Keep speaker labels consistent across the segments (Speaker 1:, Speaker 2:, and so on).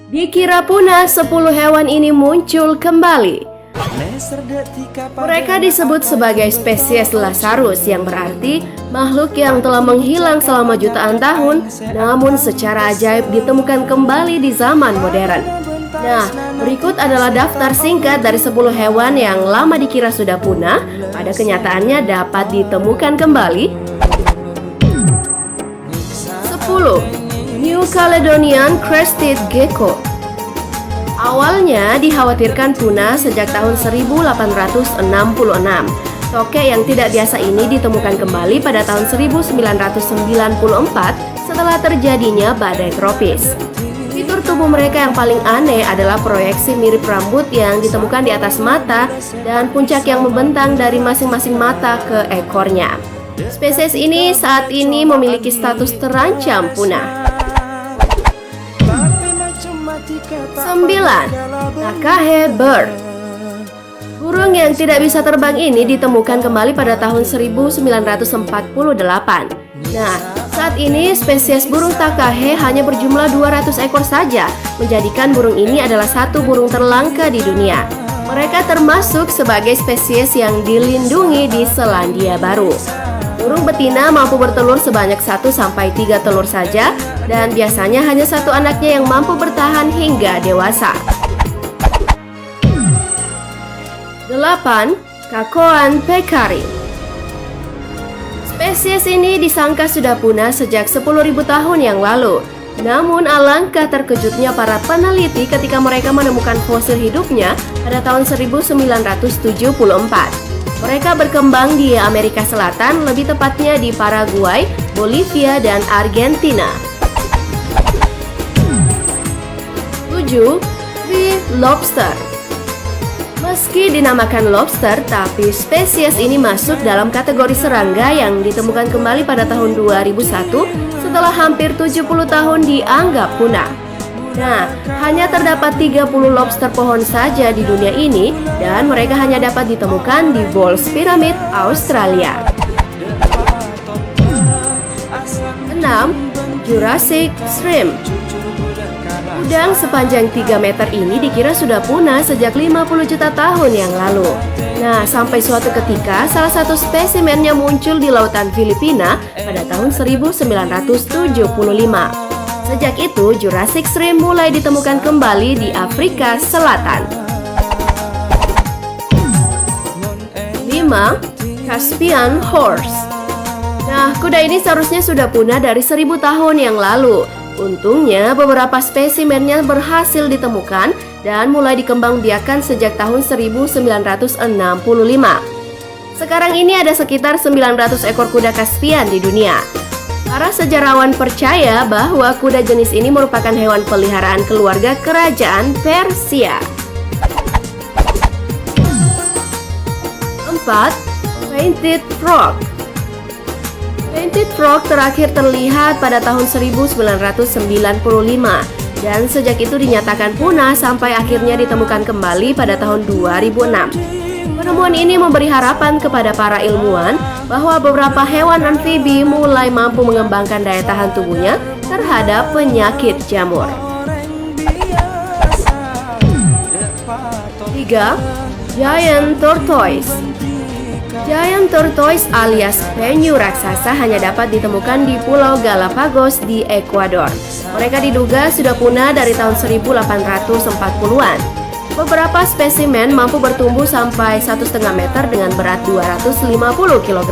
Speaker 1: Dikira punah, 10 hewan ini muncul kembali. Mereka disebut sebagai spesies Lazarus, yang berarti makhluk yang telah menghilang selama jutaan tahun, namun secara ajaib ditemukan kembali di zaman modern. Nah, berikut adalah daftar singkat dari 10 hewan yang lama dikira sudah punah, pada kenyataannya dapat ditemukan kembali. 10. New Caledonian Crested Gecko. Awalnya dikhawatirkan punah sejak tahun 1866. Tokek yang tidak biasa ini ditemukan kembali pada tahun 1994 setelah terjadinya badai tropis. Fitur tubuh mereka yang paling aneh adalah proyeksi mirip rambut yang ditemukan di atas mata dan puncak yang membentang dari masing-masing mata ke ekornya. Spesies ini saat ini memiliki status terancam punah. 9. Takahe Bird. Burung yang tidak bisa terbang ini ditemukan kembali pada tahun 1948. Nah, saat ini spesies burung Takahe hanya berjumlah 200 ekor saja, menjadikan burung ini adalah satu burung terlangka di dunia. Mereka termasuk sebagai spesies yang dilindungi di Selandia Baru. Burung betina mampu bertelur sebanyak 1-3 telur saja, dan biasanya hanya satu anaknya yang mampu bertahan hingga dewasa. 8. Kakoan Pekari. Spesies ini disangka sudah punah sejak 10.000 tahun yang lalu. Namun alangkah terkejutnya para peneliti ketika mereka menemukan fosil hidupnya pada tahun 1974. Mereka berkembang di Amerika Selatan, lebih tepatnya di Paraguay, Bolivia, dan Argentina. 7. Tree Lobster. Meski dinamakan lobster, tapi spesies ini masuk dalam kategori serangga yang ditemukan kembali pada tahun 2001 setelah hampir 70 tahun dianggap punah. Nah, hanya terdapat 30 lobster pohon saja di dunia ini, dan mereka hanya dapat ditemukan di Bowls Pyramid, Australia. 6. Jurassic Shrimp. Udang sepanjang 3 meter ini dikira sudah punah sejak 50 juta tahun yang lalu. Nah, sampai suatu ketika salah satu spesimennya muncul di lautan Filipina pada tahun 1975. Sejak itu, Jurassic Shrimp mulai ditemukan kembali di Afrika Selatan. 5. Caspian Horse. Nah, kuda ini seharusnya sudah punah dari 1000 tahun yang lalu. Untungnya, beberapa spesimennya berhasil ditemukan dan mulai dikembangbiakan sejak tahun 1965. Sekarang ini ada sekitar 900 ekor kuda Caspian di dunia. Para sejarawan percaya bahwa kuda jenis ini merupakan hewan peliharaan keluarga kerajaan Persia. 4. Painted Frog. Painted Frog terakhir terlihat pada tahun 1995 dan sejak itu dinyatakan punah sampai akhirnya ditemukan kembali pada tahun 2006. Penemuan ini memberi harapan kepada para ilmuwan bahwa beberapa hewan amfibi mulai mampu mengembangkan daya tahan tubuhnya terhadap penyakit jamur. 3. Giant Tortoise. Giant Tortoise alias penyu raksasa hanya dapat ditemukan di Pulau Galapagos di Ekuador. Mereka diduga sudah punah dari tahun 1840-an. Beberapa spesimen mampu bertumbuh sampai 1,5 meter dengan berat 250 kg.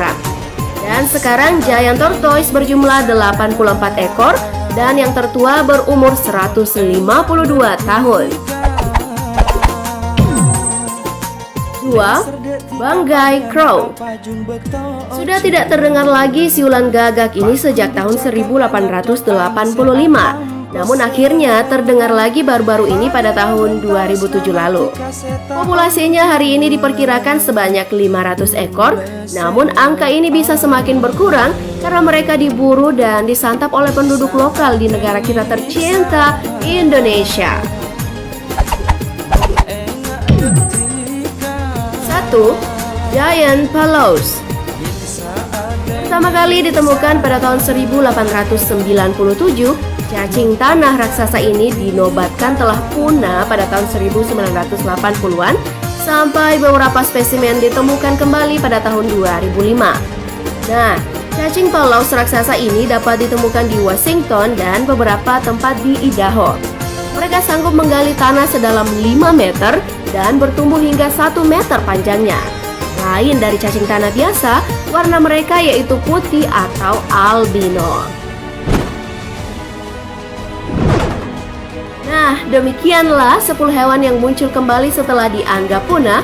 Speaker 1: Dan sekarang Giant Tortoise berjumlah 84 ekor dan yang tertua berumur 152 tahun. 2. Banggai Crow. Sudah tidak terdengar lagi siulan gagak ini sejak tahun 1885. Namun akhirnya terdengar lagi baru-baru ini pada tahun 2007 lalu. Populasinya hari ini diperkirakan sebanyak 500 ekor, namun angka ini bisa semakin berkurang karena mereka diburu dan disantap oleh penduduk lokal di negara kita tercinta, Indonesia. 1. Giant Palos. Pertama kali ditemukan pada tahun 1897, Cacing tanah raksasa ini dinobatkan telah punah pada tahun 1980-an sampai beberapa spesimen ditemukan kembali pada tahun 2005. Nah, cacing paus raksasa ini dapat ditemukan di Washington dan beberapa tempat di Idaho. Mereka sanggup menggali tanah sedalam 5 meter dan bertumbuh hingga 1 meter panjangnya. Lain dari cacing tanah biasa, warna mereka yaitu putih atau albino. Nah, demikianlah 10 hewan yang muncul kembali setelah dianggap punah